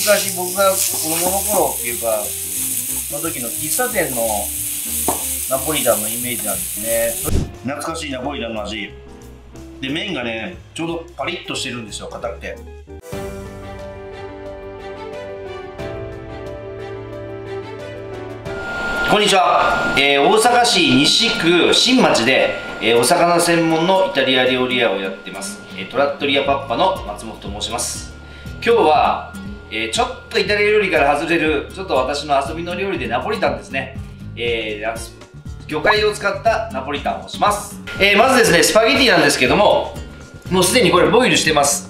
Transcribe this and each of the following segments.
昔僕が子供の頃っていうか、その時の喫茶店のナポリタンのイメージなんですね。懐かしいナポリタンの味で、麺がねちょうどパリッとしてるんですよ、硬くて。こんにちは、大阪市西区新町で、お魚専門のイタリア料理屋をやってます、トラットリアパッパの松本と申します。今日は、ちょっとイタリア料理から外れるちょっと私の遊びの料理でナポリタンですね、魚介を使ったナポリタンをします。まずですね、スパゲティなんですけども、もうすでにこれボイルしてます。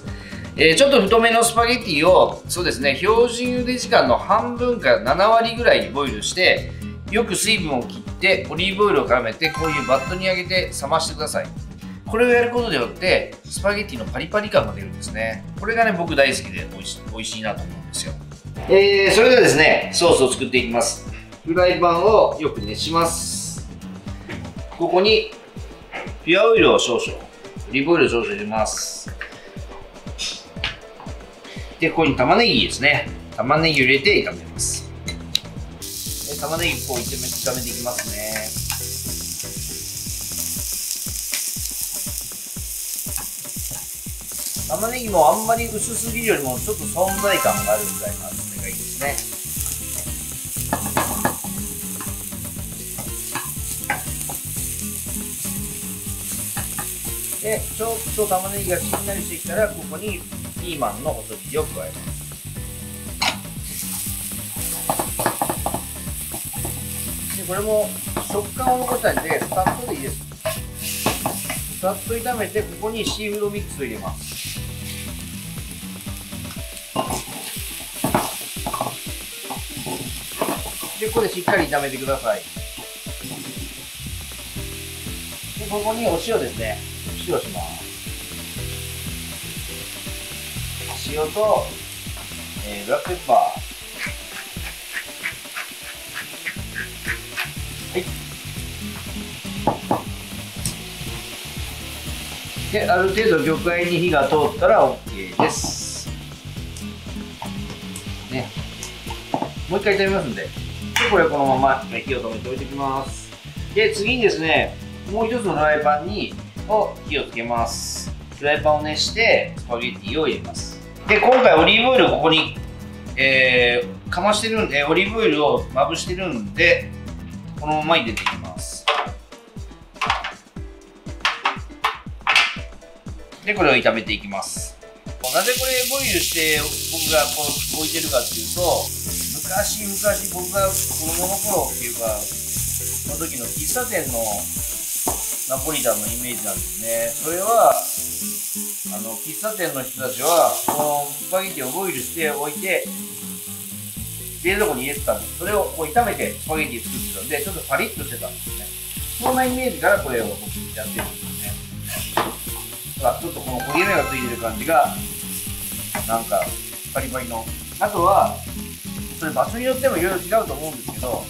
ちょっと太めのスパゲティを、そうですね、標準茹で時間の半分から7割ぐらいにボイルして、よく水分を切ってオリーブオイルを絡めて、こういうバットにあげて冷ましてください。これをやることによってスパゲティのパリパリ感が出るんですね。これがね、僕大好きで美味しいなと思うんですよ。それではですね、ソースを作っていきます。フライパンをよく熱します。ここにピュアオイルを少々、オリーブオイルを少々入れます。で、ここに玉ねぎですね、玉ねぎを入れて炒めます。玉ねぎこう炒めていきますね。玉ねぎもあんまり薄すぎるよりもちょっと存在感があるぐらいの厚めがいいですね。で、ちょっと玉ねぎがしんなりしてきたら、ここにピーマンの細切りを加えます。これも食感を残したいので、さっとでいいです。さっと炒めて、ここにシーフードミックスを入れます。で、ここでしっかり炒めてください。で、ここにお塩ですね。塩します。塩と、ブラックペッパー。はい、で、ある程度魚介に火が通ったら OK です、ね、もう一回炒めますんで、これこのまま火を止めておいておきます。で、次にですね、もう一つのフライパンに火をつけます。フライパンを熱してスパゲッティを入れます。で、今回オリーブオイルをここに、かましてるんで、オリーブオイルをまぶしてるんで、このまま入れていきます。で、これを炒めていきます。なぜこれボイルして僕がこう置いてるかっていうと、昔僕が子供の頃っていうか、その時の喫茶店のナポリタンのイメージなんですね。それは喫茶店の人たちはこのスパゲティをボイルしておいて冷蔵庫に入れてたんです。それをこう炒めてスパゲティ作ってたんで、ちょっとパリッとしてたんですね。そんなイメージからこれを僕やってるんですね。だからちょっとこの焦げ目がついてる感じがなんかパリパリの。あとはそれ場所によってもいろいろ違うと思うんですけど、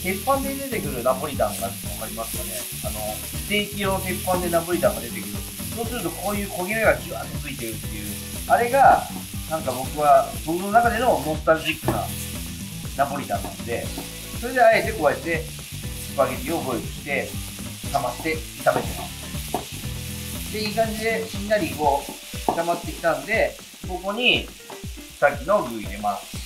鉄板で出てくるナポリタンが分かりますかね。ステーキ用の鉄板でナポリタンが出てくる。そうするとこういう焦げ目がじわっとついてるっていう、あれがなんか僕の中でのノスタルジックなナポリタンなんで、それであえてこうやってスパゲティをボイルして冷まして炒めてます。で、いい感じでしんなりこう炒まってきたんで、ここにさっきの具入れます。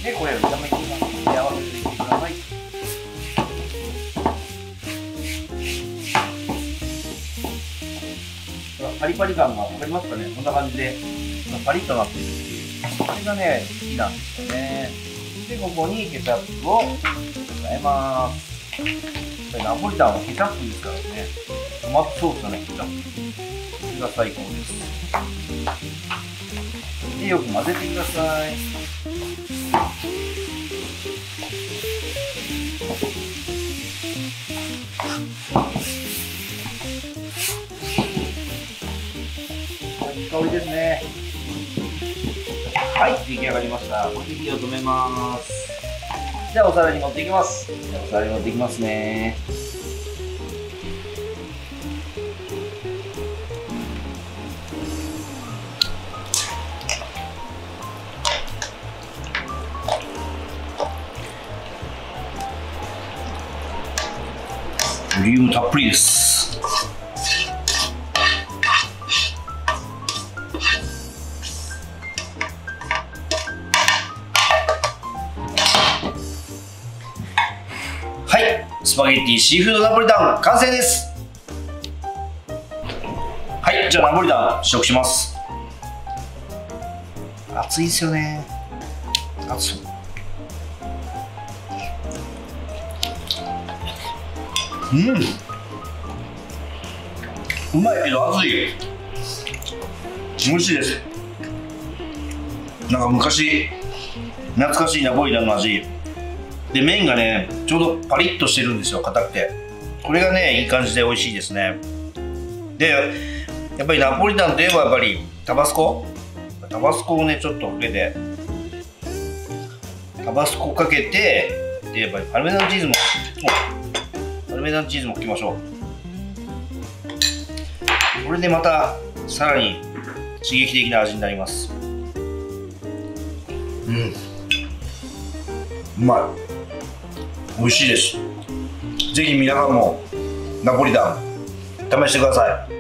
で、これを炒めていきますので合わせていってください。パリパリ感が分かりますかね。こんな感じでパリッとなっているっていう、これがね好きなんですよね。で、ここにケチャップを加えます。これナポリタンはケチャップですからね。トマトソースのね、ケチャップ、これが最高です。で、よく混ぜてください。いい香りですね。はい、出来上がりました。これで火を止めます。じゃあお皿に持っていきます。じゃあお皿に持っていきますね。ボリュームたっぷりです。はい、スパゲッティシーフードナポリタン完成です。はい、じゃあナポリタン試食します。熱いですよね。熱そう。うまいけど熱い。美味しいです。なんか昔懐かしいナポリタンの味で、麺がねちょうどパリッとしてるんですよ、硬くて。これがねいい感じで美味しいですね。でやっぱりナポリタンといえばやっぱりタバスコをねちょっとかけて、タバスコかけて、でやっぱりパルメザンチーズも置きましょう。これでまたさらに刺激的な味になります。うまい。美味しいです。ぜひ皆さんもナポリタン試してください。